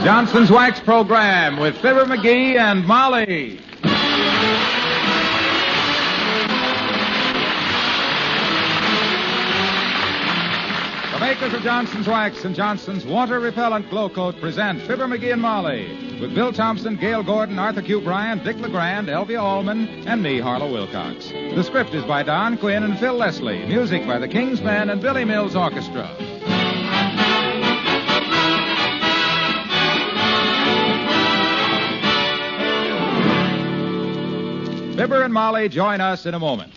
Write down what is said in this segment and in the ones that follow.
The Johnson's Wax Program with Fibber, McGee, and Molly. The makers of Johnson's Wax and Johnson's Water Repellent Glow Coat present Fibber, McGee, and Molly with Bill Thompson, Gail Gordon, Arthur Q. Bryant, Dick LeGrand, Elvia Allman, and me, Harlow Wilcox. The script is by Don Quinn and Phil Leslie. Music by the King's Men and Billy Mills Orchestra. Fibber and Molly join us in a moment.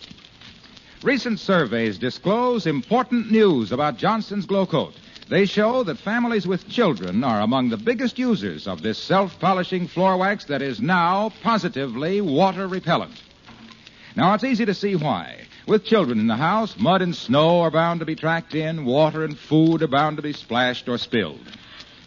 Recent surveys disclose important news about Johnson's Glow Coat. They show that families with children are among the biggest users of this self-polishing floor wax that is now positively water repellent. Now, it's easy to see why. With children in the house, mud and snow are bound to be tracked in, water and food are bound to be splashed or spilled.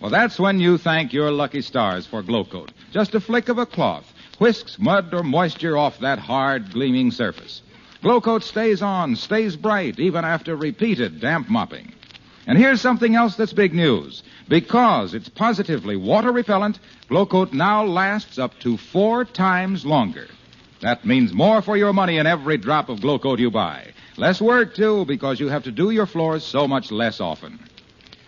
Well, that's when you thank your lucky stars for Glow Coat. Just a flick of a cloth whisks mud or moisture off that hard, gleaming surface. Glow Coat stays on, stays bright, even after repeated damp mopping. And here's something else that's big news. Because it's positively water repellent, Glow Coat now lasts up to 4 times longer. That means more for your money in every drop of Glow Coat you buy. Less work, too, because you have to do your floors so much less often.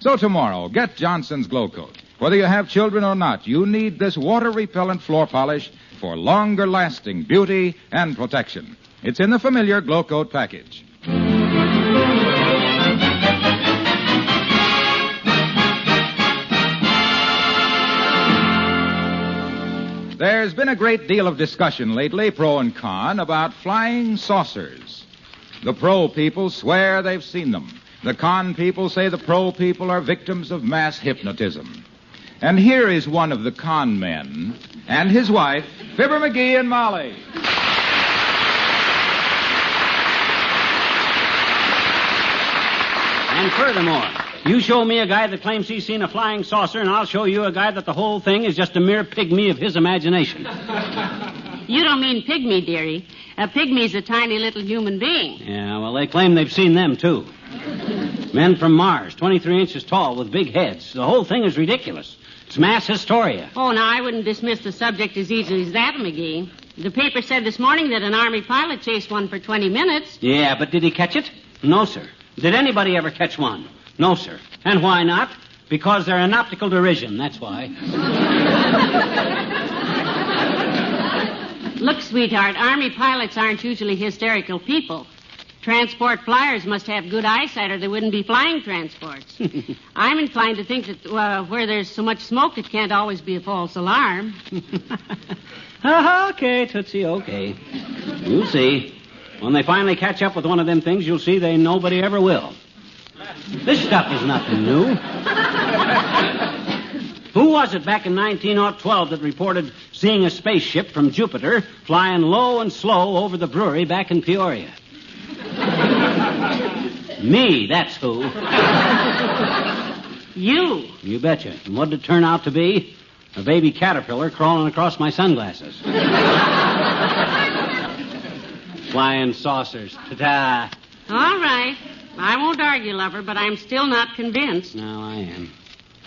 So tomorrow, get Johnson's Glow Coat. Whether you have children or not, you need this water-repellent floor polish for longer-lasting beauty and protection. It's in the familiar Glow Coat package. There's been a great deal of discussion lately, pro and con, about flying saucers. The pro people swear they've seen them. The con people say the pro people are victims of mass hypnotism. And here is one of the con men and his wife, Fibber, McGee, and Molly. And furthermore, you show me a guy that claims he's seen a flying saucer, and I'll show you a guy that the whole thing is just a mere pygmy of his imagination. You don't mean pygmy, dearie. A pygmy's a tiny little human being. Yeah, well, they claim they've seen them, too. Men from Mars, 23 inches tall, with big heads. The whole thing is ridiculous. It's mass hysteria. Oh, now, I wouldn't dismiss the subject as easily as that, McGee. The paper said this morning that an Army pilot chased one for 20 minutes. Yeah, but did he catch it? No, sir. Did anybody ever catch one? No, sir. And why not? Because they're an optical derision, that's why. Look, sweetheart, Army pilots aren't usually hysterical people. Transport flyers must have good eyesight or they wouldn't be flying transports. I'm inclined to think that where there's so much smoke, it can't always be a false alarm. Okay, Tootsie, okay. You'll see. When they finally catch up with one of them things, you'll see nobody ever will. This stuff is nothing new. Who was it back in 1912 that reported seeing a spaceship from Jupiter flying low and slow over the brewery back in Peoria? Me, that's who. You? You betcha. And what did it turn out to be? A baby caterpillar crawling across my sunglasses. Flying saucers. Ta-ta. All right. I won't argue, lover, but I'm still not convinced. No, I am.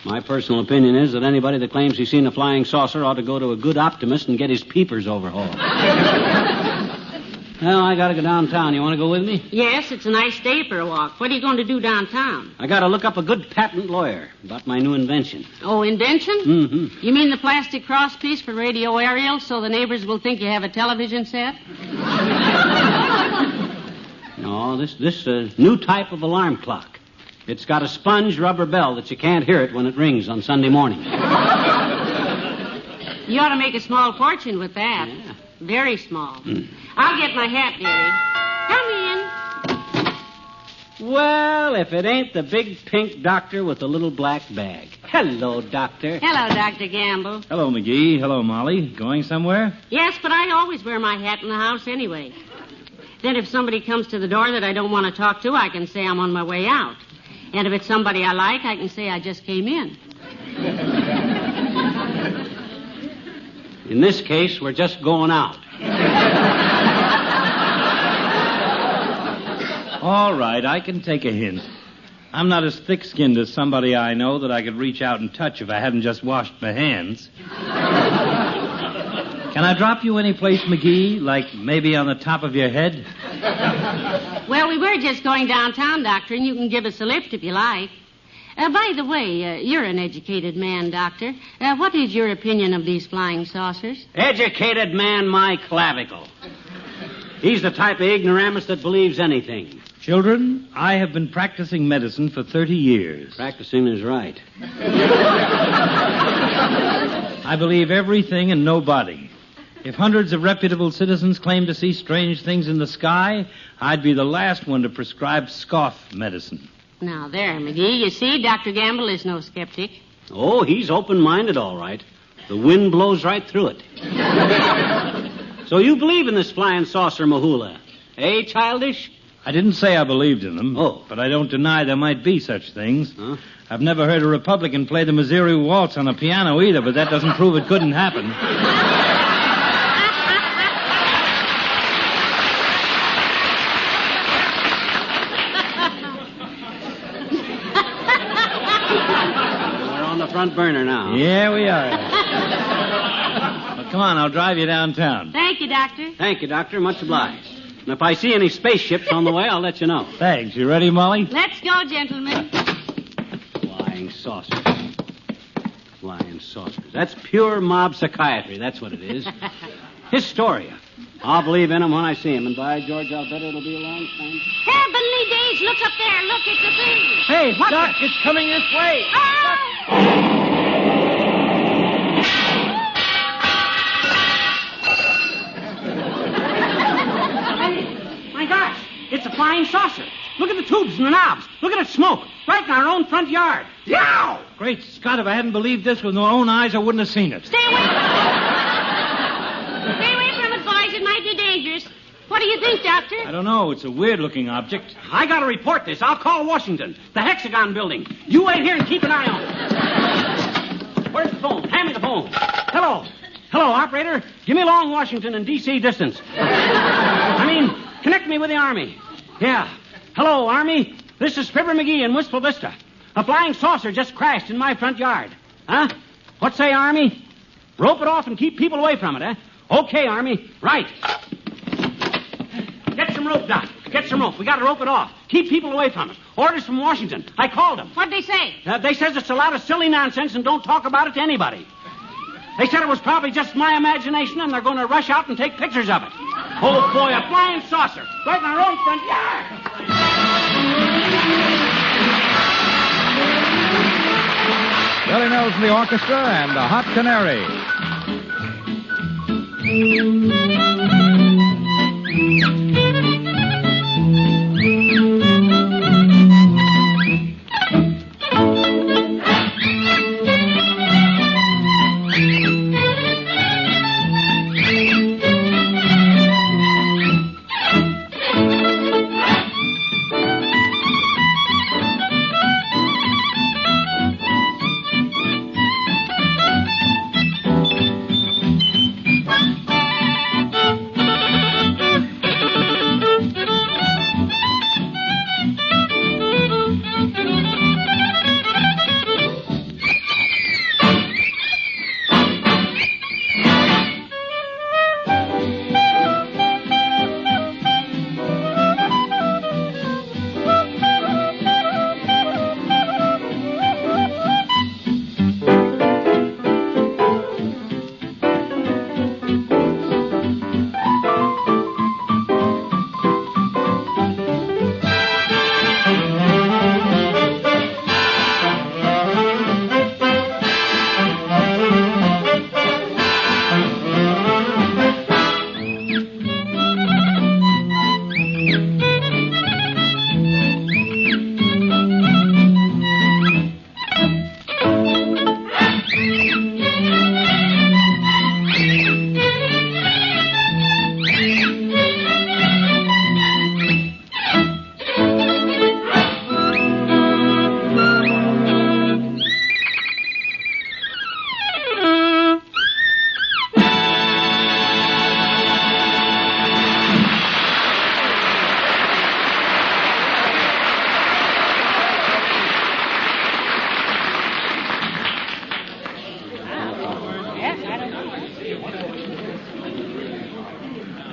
My personal opinion is that anybody that claims he's seen a flying saucer ought to go to a good optimist and get his peepers overhauled. Well, I gotta go downtown. You want to go with me? Yes, it's a nice day for a walk. What are you going to do downtown? I gotta look up a good patent lawyer about my new invention. Oh, invention? Mm-hmm. You mean the plastic crosspiece for radio aerials so the neighbors will think you have a television set? No, this new type of alarm clock. It's got a sponge rubber bell that you can't hear it when it rings on Sunday morning. You ought to make a small fortune with that. Yeah. Very small. I'll get my hat, dearie. Come in. Well, if it ain't the big pink doctor with the little black bag. Hello, doctor. Hello, Dr. Gamble. Hello, McGee. Hello, Molly. Going somewhere? Yes, but I always wear my hat in the house anyway. Then if somebody comes to the door that I don't want to talk to, I can say I'm on my way out. And if it's somebody I like, I can say I just came in. In this case, we're just going out. All right, I can take a hint. I'm not as thick-skinned as somebody I know that I could reach out and touch if I hadn't just washed my hands. Can I drop you any place, McGee? Like maybe on the top of your head? Well, we were just going downtown, Doctor, and you can give us a lift if you like. By the way, you're an educated man, Doctor. What is your opinion of these flying saucers? Educated man, my clavicle. He's the type of ignoramus that believes anything. Children, I have been practicing medicine for 30 years. Practicing is right. I believe everything and nobody. If hundreds of reputable citizens claim to see strange things in the sky, I'd be the last one to prescribe scoff medicine. Now, there, McGee. You see, Dr. Gamble is no skeptic. Oh, he's open-minded, all right. The wind blows right through it. So you believe in this flying saucer mahula, eh, childish? I didn't say I believed in them. Oh. But I don't deny there might be such things. Huh? I've never heard a Republican play the Missouri Waltz on a piano either, but that doesn't prove it couldn't happen. Front burner now. Yeah, we are. Well, come on, I'll drive you downtown. Thank you, Doctor. Thank you, Doctor. Much obliged. And if I see any spaceships on the way, I'll let you know. Thanks. You ready, Molly? Let's go, gentlemen. Flying saucers. Flying saucers. That's pure mob psychiatry. That's what it is. Hysteria. I'll believe in them when I see them, and by George, I'll bet it'll be a long time. Heavenly days, look up there. Look, it's a thing. Hey, Doc, it's coming this way. Oh! My gosh, it's a flying saucer. Look at the tubes and the knobs. Look at it smoke. Right in our own front yard. Yow! Great Scott, if I hadn't believed this with my own eyes, I wouldn't have seen it. Stay away from it. Stay away from it, boys. It might be dangerous. What do you think, Doctor? I don't know. It's a weird-looking object. I gotta report this. I'll call Washington. The Hexagon building. You wait here and keep an eye on it. Where's the phone? Hand me the phone. Hello. Hello, operator. Give me long Washington and D.C. distance. Connect me with the Army. Yeah. Hello, Army. This is Fibber McGee in Wistful Vista. A flying saucer just crashed in my front yard. Huh? What say, Army? Rope it off and keep people away from it, eh? Okay, Army. Right. Get some rope, Doc. Get some rope. We got to rope it off. Keep people away from it. Orders from Washington. I called them. What'd they say? They says it's a lot of silly nonsense and don't talk about it to anybody. They said it was probably just my imagination and they're going to rush out and take pictures of it. Oh, boy, a flying saucer. Right in our own front yard. Willie Mills and the orchestra and the Hot Canary.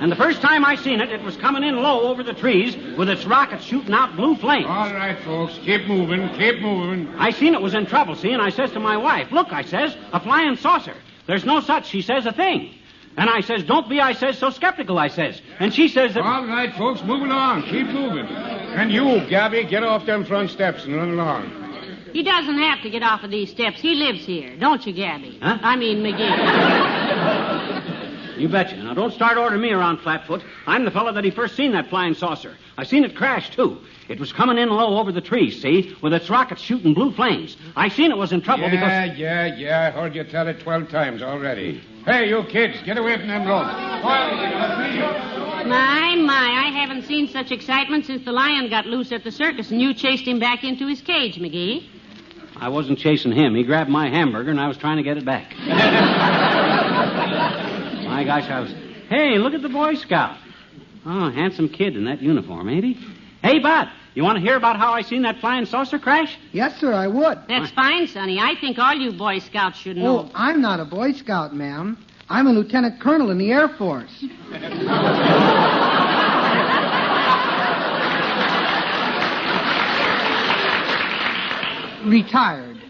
And the first time I seen it, it was coming in low over the trees with its rockets shooting out blue flames. All right, folks. Keep moving. Keep moving. I seen it was in trouble, see, and I says to my wife, look, I says, a flying saucer. There's no such, she says, a thing. And I says, don't be, I says, so skeptical, I says. And she says that... All right, folks. Move along. Keep moving. And you, Gabby, get off them front steps and run along. He doesn't have to get off of these steps. He lives here. Don't you, Gabby? Huh? I mean, McGee. You betcha. Now, don't start ordering me around, Flatfoot. I'm the fellow that he first seen that flying saucer. I seen it crash, too. It was coming in low over the trees, see, with its rockets shooting blue flames. I seen it was in trouble because... Yeah. I heard you tell it 12 times already. Hey, you kids, get away from them ropes. My, I haven't seen such excitement since the lion got loose at the circus and you chased him back into his cage, McGee. I wasn't chasing him. He grabbed my hamburger and I was trying to get it back. My gosh, I was... Hey, look at the Boy Scout. Oh, handsome kid in that uniform, ain't he? Hey, Bud, you want to hear about how I seen that flying saucer crash? Yes, sir, I would. That's fine, Sonny. I think all you Boy Scouts should know. Oh, I'm not a Boy Scout, ma'am. I'm a lieutenant colonel in the Air Force. Retired.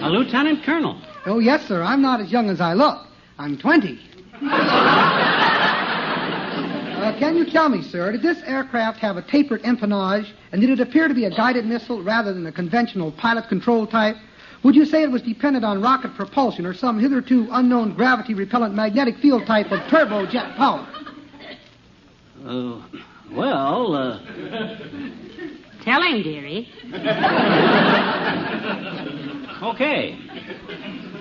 A lieutenant colonel. Oh, yes, sir. I'm not as young as I look. I'm 20. Can you tell me, sir, did this aircraft have a tapered empennage, and did it appear to be a guided missile rather than a conventional pilot control type? Would you say it was dependent on rocket propulsion or some hitherto unknown gravity-repellent magnetic field type of turbojet power? Tell him, dearie. Okay.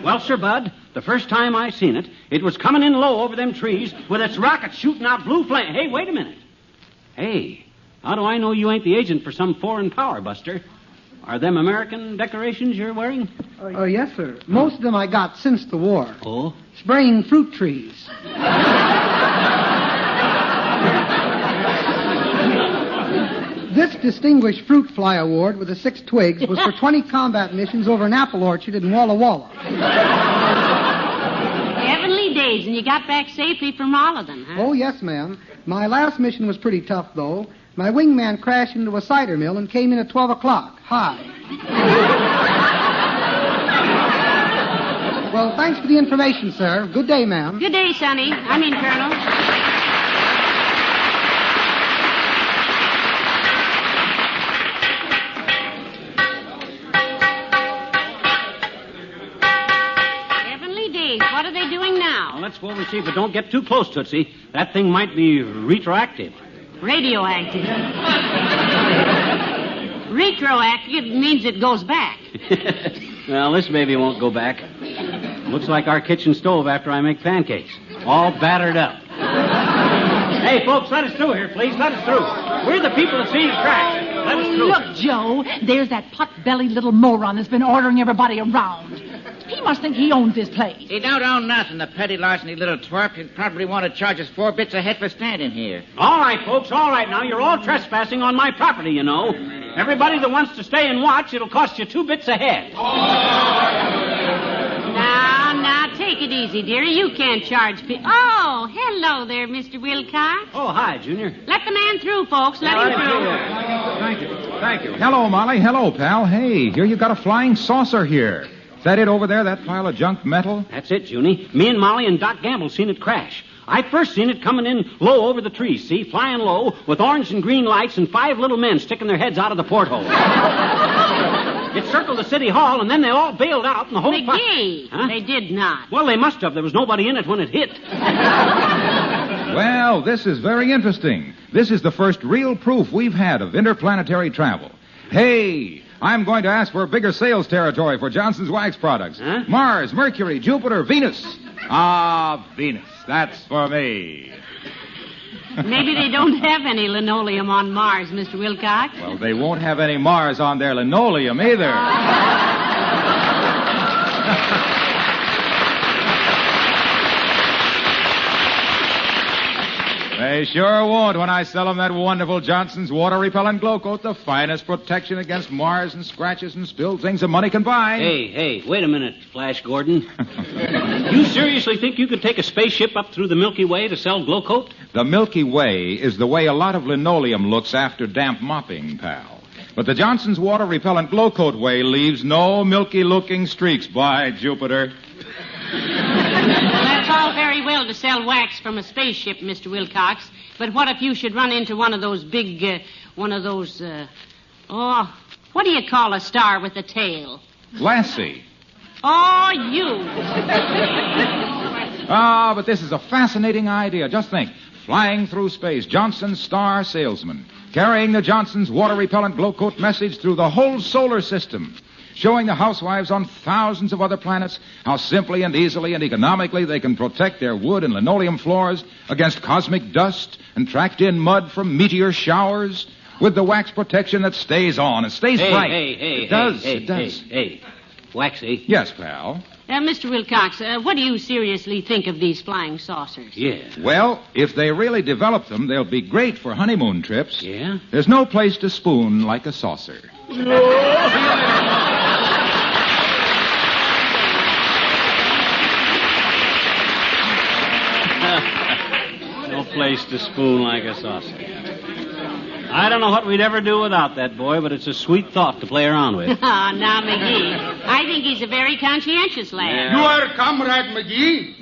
Well, Sir Bud, the first time I seen it, it was coming in low over them trees with its rockets shooting out blue flame. Hey, wait a minute. Hey, how do I know you ain't the agent for some foreign power, Buster? Are them American decorations you're wearing? Oh, yes, sir. Most of them I got since the war. Oh? Spraying fruit trees. This Distinguished Fruit Fly Award with the 6 twigs was for 20 combat missions over an apple orchard in Walla Walla. Heavenly days, and you got back safely from all of them, huh? Oh, yes, ma'am. My last mission was pretty tough, though. My wingman crashed into a cider mill and came in at 12 o'clock. Hi. Well, thanks for the information, sir. Good day, ma'am. Good day, Sonny. Colonel. What are they doing now? Well, let's go over and see, but don't get too close, Tootsie. That thing might be retroactive. Radioactive. Retroactive means it goes back. Well, this baby won't go back. Looks like our kitchen stove after I make pancakes. All battered up. Hey, folks, let us through here, please. Let us through. We're the people that seen it crash. Let us through. Look, Joe, there's that pot-bellied little moron that's been ordering everybody around. He must think he owns this place. He don't own nothing, the petty larceny little twerp. He'd probably want to charge us 4 bits a head for standing here. All right, folks, all right. Now, you're all trespassing on my property, you know. Everybody that wants to stay and watch, it'll cost you 2 bits a head. Now, take it easy, dearie. You can't charge people. Oh, hello there, Mr. Wilcox. Oh, hi, Junior. Let the man through, folks. Let him through. Thank you. Hello, Molly. Hello, pal. Hey, here you got a flying saucer here. Is that it over there, that pile of junk metal? That's it, Junie. Me and Molly and Doc Gamble seen it crash. I first seen it coming in low over the trees, see, flying low, with orange and green lights and 5 little men sticking their heads out of the porthole. It circled the city hall, and then they all bailed out, and the whole... McGee, Huh? They did not. Well, they must have. There was nobody in it when it hit. Well, this is very interesting. This is the first real proof we've had of interplanetary travel. Hey, I'm going to ask for a bigger sales territory for Johnson's Wax products. Huh? Mars, Mercury, Jupiter, Venus. Venus. That's for me. Maybe they don't have any linoleum on Mars, Mr. Wilcox. Well, they won't have any Mars on their linoleum either. They sure won't when I sell them that wonderful Johnson's Water Repellent Glow Coat, the finest protection against mars and scratches and spilled things that money can buy. Hey, wait a minute, Flash Gordon. You seriously think you could take a spaceship up through the Milky Way to sell Glow Coat? The Milky Way is the way a lot of linoleum looks after damp mopping, pal. But the Johnson's Water Repellent Glow Coat way leaves no milky-looking streaks, by Jupiter. That's all very well to sell wax from a spaceship, Mr. Wilcox. But what if you should run into one of those big, what do you call a star with a tail? Lassie. Oh, you. But this is a fascinating idea. Just think. Flying through space, Johnson's star salesman, carrying the Johnson's Water Repellent Glow Coat message through the whole solar system, showing the housewives on thousands of other planets how simply and easily and economically they can protect their wood and linoleum floors against cosmic dust and tracked-in mud from meteor showers with the wax protection that stays on and stays bright. It does. Hey, Waxy. Yes, pal. Mr. Wilcox, what do you seriously think of these flying saucers? Yeah. Well, if they really develop them, they'll be great for honeymoon trips. Yeah? There's no place to spoon like a saucer. No place to spoon like a saucer. I don't know what we'd ever do without that boy, but it's a sweet thought to play around with. Now, McGee, I think he's a very conscientious lad. Yeah. You are Comrade McGee?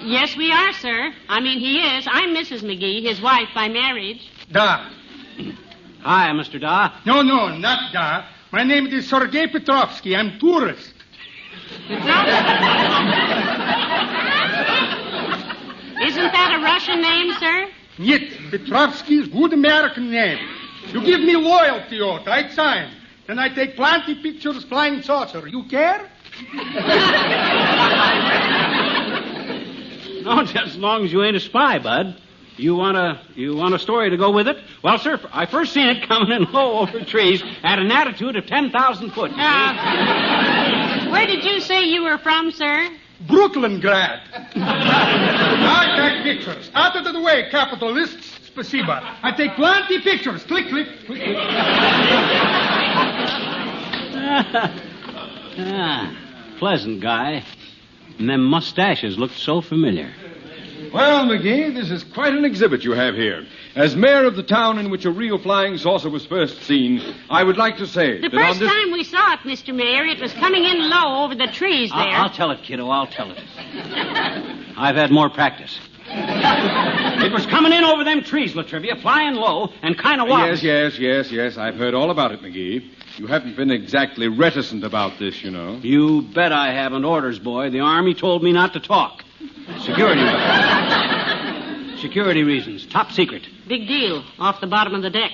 Yes, we are, sir. I mean, he is. I'm Mrs. McGee, his wife by marriage. Da. Hi, Mr. Da. No, not Da. My name is Sergei Petrovsky. I'm tourist. Isn't that a Russian name, sir? Нет, Petrovsky is good American name. You give me loyalty oath, I sign. Then I take plenty pictures flying saucer. You care? No, just as long as you ain't a spy, Bud. You want a story to go with it? Well, sir, I first seen it coming in low over trees at an altitude of 10,000 foot. Where did you say you were from, sir? Brooklyn grad. I take pictures. Out of the way, capitalists. Spasiba. I take plenty pictures. Click, click, click, click. Pleasant guy. And them mustaches looked so familiar. Well, McGee, this is quite an exhibit you have here. As mayor of the town in which a real flying saucer was first seen, I would like to say The first time we saw it, Mr. Mayor, it was coming in low over the trees there. I'll tell it, kiddo. I'll tell it. I've had more practice. It was coming in over them trees, Latrivia, flying low and kind of wobbly. Yes. I've heard all about it, McGee. You haven't been exactly reticent about this, you know. You bet I haven't. Orders, boy. The Army told me not to talk. Security reasons. Top secret. Big deal. Off the bottom of the deck.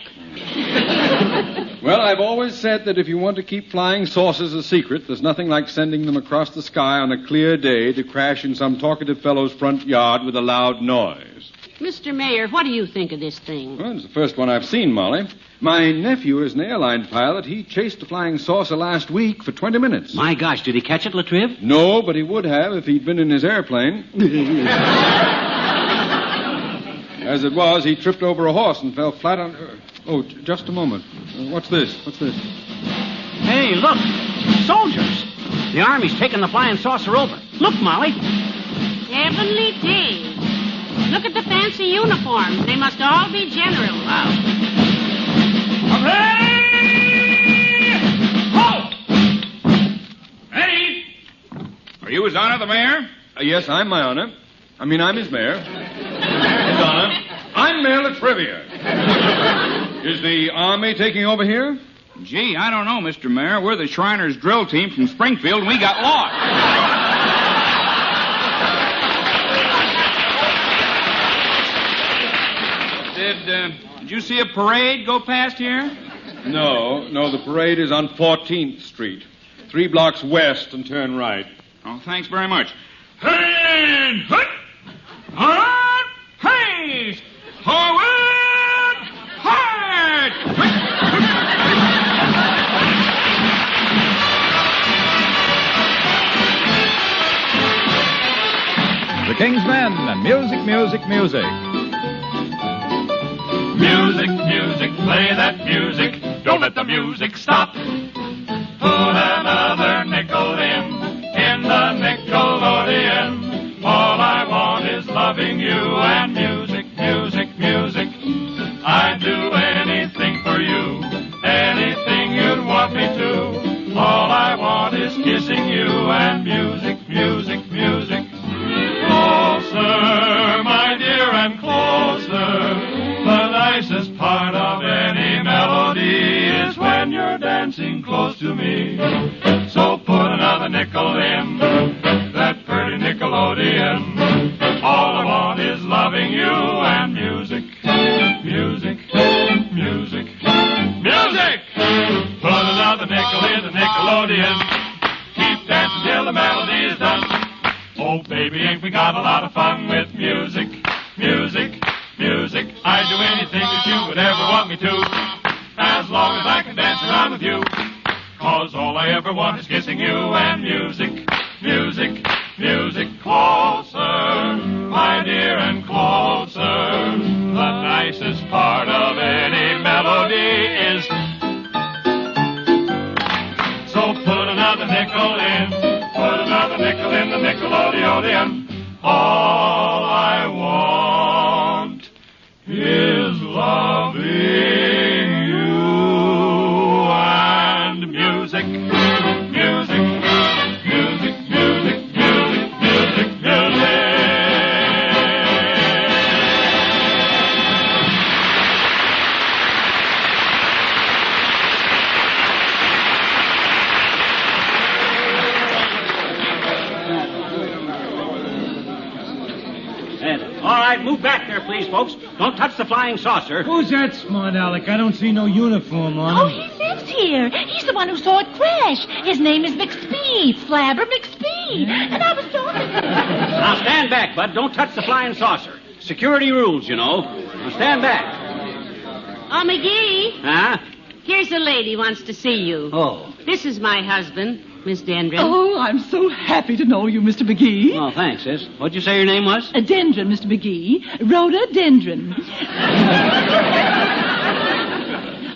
Well, I've always said that if you want to keep flying saucers a secret, there's nothing like sending them across the sky on a clear day to crash in some talkative fellow's front yard with a loud noise. Mr. Mayor, what do you think of this thing? Well, it's the first one I've seen, Molly. My nephew is an airline pilot. He chased a flying saucer last week for 20 minutes. My gosh, did he catch it, Latriv? No, but he would have if he'd been in his airplane. As it was, he tripped over a horse and fell flat on... Oh, just a moment. What's this? Hey, look. Soldiers. The Army's taking the flying saucer over. Look, Molly. Heavenly days. Look at the fancy uniforms. They must all be generals. Wow. Ready! Halt! Ready! Are you His Honor the Mayor? Yes, I'm my honor. I'm his mayor. His honor. I'm Mayor Latrivia. Is the Army taking over here? Gee, I don't know, Mr. Mayor. We're the Shriners drill team from Springfield, and we got lost. Did you see a parade go past here? No, the parade is on 14th Street. 3 blocks west and turn right. Oh, thanks very much. And hut! On haste! Forward! Hard! The King's Men and music, music, music. Play that music, don't let the music stop. Put another nickel in the Nickelodeon. All I want is loving you and music, music, music. I'd do anything for you, anything you'd want me to. All I want is kissing you and music, music, music. Closer, my dear, and closer. The nicest part of any melody is when you're dancing close to me. So put another nickel in that pretty Nickelodeon. All I want is loving you and music, music, music, music. Put another nickel in the Nickelodeon. Keep dancing till the melody is done. Oh, baby, ain't we got a lot of fun with music, music, music. I'd do anything that you would ever want me to, as long as I can dance around with you. 'Cause all I ever want is kissing you and music, music, music. Closer, my dear, and closer. The nicest part of any melody is. So put another nickel in, put another nickel in the Nickelodeon. All I want is loving you and music, music, music, music, music, music, music. All right, move back there, please, folks. Don't touch the flying saucer. Who's that smart aleck? I don't see no uniform on Oh, him. he lives here. He's the one who saw it crash. His name is MCGee, Flabber MCGee. And I was talking to him. Now, stand back, Bud. Don't touch the flying saucer. Security rules, you know. Now, stand back. Oh, McGee, Huh? here's a lady wants to see you. Oh. This is my husband, Miss Dendron. Oh, I'm so happy to know you, Mr. McGee. Oh, thanks, sis. What'd you say your name was? A dendron, Mr. McGee. Rhododendron.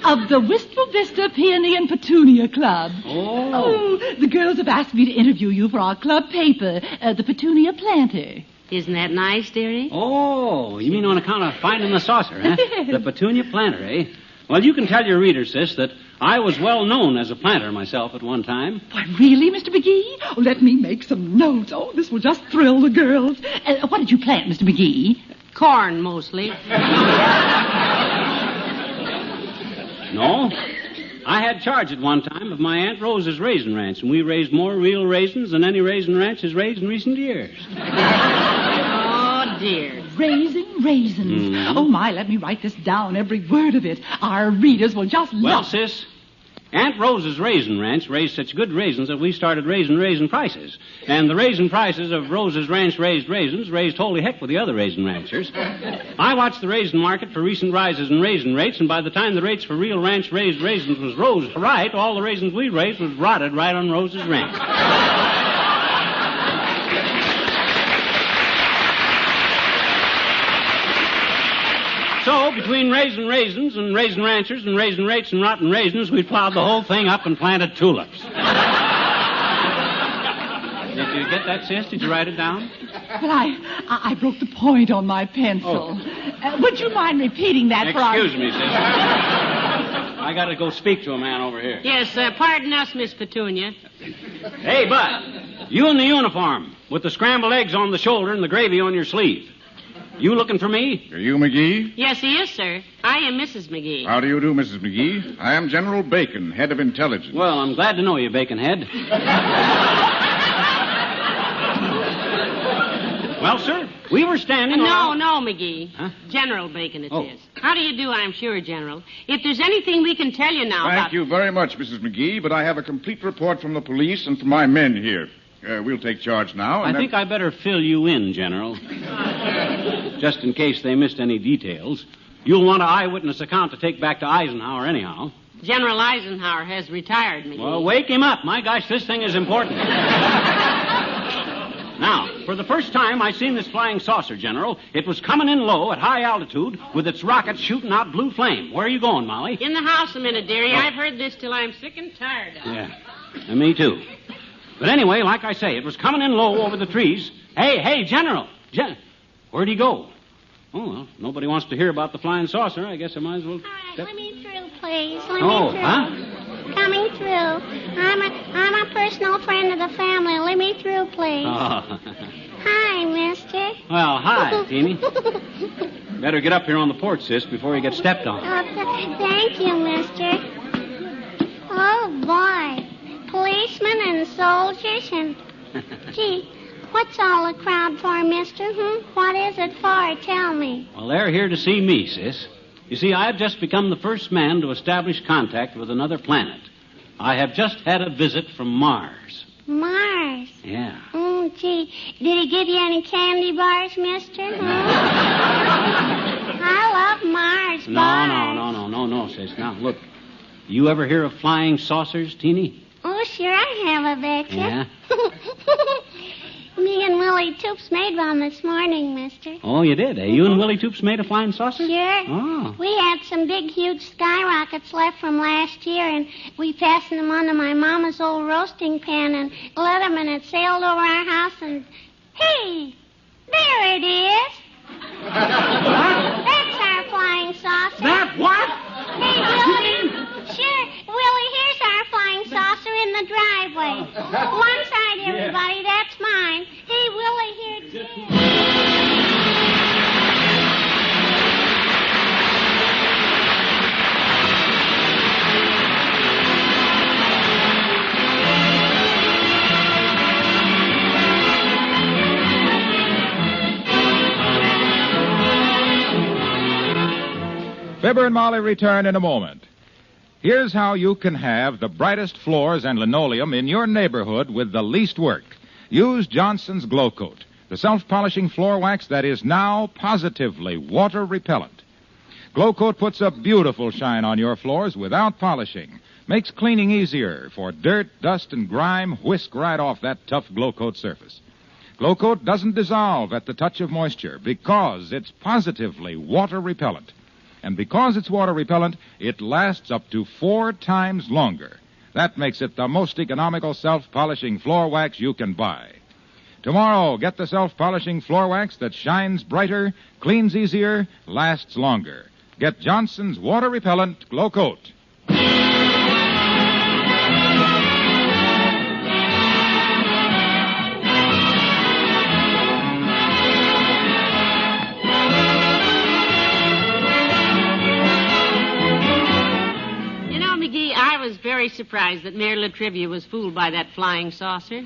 Of the Wistful Vista Peony and Petunia Club. Oh. The girls have asked me to interview you for our club paper, the Petunia Planter. Isn't that nice, dearie? Oh, you mean on account of finding the saucer, huh? The Petunia planter, eh? Well, you can tell your readers, sis, that I was well known as a planter myself at one time. Why, really, Mr. McGee? Oh, let me make some notes. Oh, this will just thrill the girls. What did you plant, Mr. McGee? Corn, mostly. No. I had charge at one time of my Aunt Rose's raisin ranch, and we raised more real raisins than any raisin ranch has raised in recent years. Oh, dear. Raisins. Mm-hmm. Oh, my, let me write this down, every word of it. Our readers will just Well, love sis, Aunt Rose's raisin ranch raised such good raisins that we started raising raisin prices. And the raisin prices of Rose's ranch raised raisins raised holy heck with the other raisin ranchers. I watched the raisin market for recent rises in raisin rates, and by the time the rates for real ranch raised raisins was rose right, all the raisins we raised was rotted right on Rose's ranch. So, between raisin raisins and raisin ranchers and raisin rates and rotten raisins, we plowed the whole thing up and planted tulips. Did you get that, sis? Did you write it down? Well, I broke the point on my pencil. Would you mind repeating that for our... Excuse me, sis. I got to go speak to a man over here. Yes, pardon us, Miss Petunia. Hey, Bud, you in the uniform with the scrambled eggs on the shoulder and the gravy on your sleeve. You looking for me? Are you McGee? Yes, he is, sir. I am Mrs. McGee. How do you do, Mrs. McGee? I am General Bacon, head of intelligence. Well, I'm glad to know you, Baconhead. Well, sir, we were standing No, McGee. Huh? General Bacon it is. Oh. How do you do, I'm sure, General? If there's anything we can tell you now Thank you very much, Mrs. McGee, but I have a complete report from the police and from my men here. We'll take charge now. I think I better fill you in, General. Just in case they missed any details. You'll want an eyewitness account to take back to Eisenhower anyhow. General Eisenhower has retired, McGee. Well, wake him up. My gosh, this thing is important. Now, For the first time I seen this flying saucer, General. It was coming in low at high altitude with its rockets shooting out blue flame. Where are you going, Molly? In the house a minute, dearie. I've heard this till I'm sick and tired of it. Yeah, and me too. But anyway, like I say, it was coming in low over the trees. Hey, General. Where'd he go? Oh, well, nobody wants to hear about the flying saucer. I guess I might as well... All right, let me through, please. Let me through. Huh? Coming through. I'm a personal friend of the family. Let me through, please. Oh. Hi, mister. Well, hi, Teeny. Better get up here on the porch, sis, before you get stepped on. Thank you, mister. Oh, boy. Policemen and soldiers and... Gee, what's all the crowd for, mister? What is it for? Tell me. Well, they're here to see me, sis. You see, I've just become the first man to establish contact with another planet. I have just had a visit from Mars. Mars? Yeah. Oh, gee. Did he give you any candy bars, mister? I love Mars bars. No, sis. Now, look. You ever hear of flying saucers, Teeny? Oh, sure I have, I bet you. Yeah? Me and Willie Toops made one this morning, mister. Oh, you did, eh? You and Willie Toops made a flying saucer? Sure. Oh. We had some big, huge skyrockets left from last year, and we fastened them onto my mama's old roasting pan and let them, and it sailed over our house, and... Hey! There it is! That's our flying saucer. That what? Hey, Willie. Sure. Willie, here's our flying saucer in the driveway. One side, everybody. That's mine. Hey, Willie, here, too. Fibber and Molly return in a moment. Here's how you can have the brightest floors and linoleum in your neighborhood with the least work. Use Johnson's Glow Coat, the self-polishing floor wax that is now positively water repellent. Glow Coat puts a beautiful shine on your floors without polishing, makes cleaning easier, for dirt, dust, and grime whisk right off that tough Glow Coat surface. Glow Coat doesn't dissolve at the touch of moisture because it's positively water repellent. And because it's water repellent, it lasts up to 4 times longer. That makes it the most economical self-polishing floor wax you can buy. Tomorrow, get the self-polishing floor wax that shines brighter, cleans easier, lasts longer. Get Johnson's water repellent Glow Coat. I was very surprised that Mayor Latrivia was fooled by that flying saucer.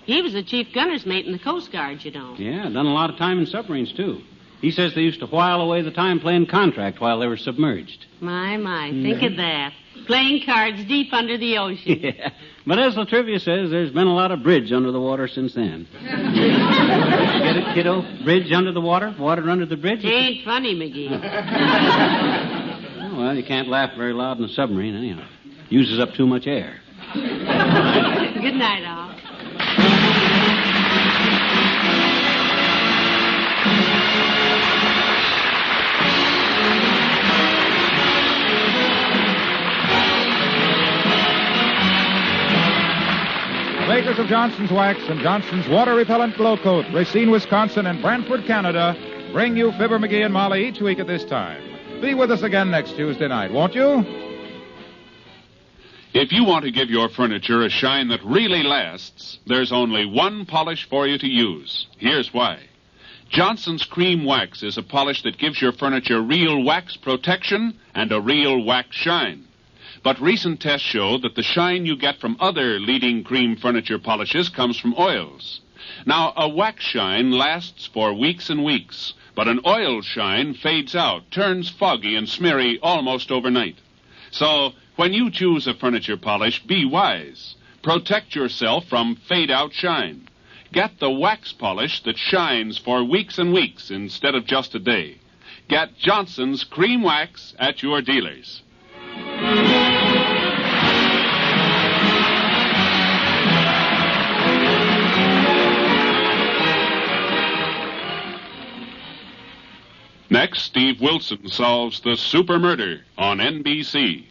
He was the chief gunner's mate in the Coast Guard, you know. Yeah, done a lot of time in submarines, too. He says they used to while away the time playing contract while they were submerged. My, think of that. Playing cards deep under the ocean. Yeah, but as Latrivia says, there's been a lot of bridge under the water since then. Get it, kiddo? Bridge under the water? Water under the bridge? Ain't funny, McGee. Well, you can't laugh very loud in a submarine, anyhow. Uses up too much air. Good night, all. Makers of Johnson's Wax and Johnson's Water Repellent Glow Coat, Racine, Wisconsin, and Brantford, Canada, bring you Fibber, McGee, and Molly each week at this time. Be with us again next Tuesday night, won't you? If you want to give your furniture a shine that really lasts, there's only one polish for you to use. Here's why. Johnson's Cream Wax is a polish that gives your furniture real wax protection and a real wax shine. But recent tests show that the shine you get from other leading cream furniture polishes comes from oils. Now, a wax shine lasts for weeks and weeks, but an oil shine fades out, turns foggy and smeary almost overnight. So, when you choose a furniture polish, be wise. Protect yourself from fade-out shine. Get the wax polish that shines for weeks and weeks instead of just a day. Get Johnson's Cream Wax at your dealers. Next, Steve Wilson solves the super murder on NBC.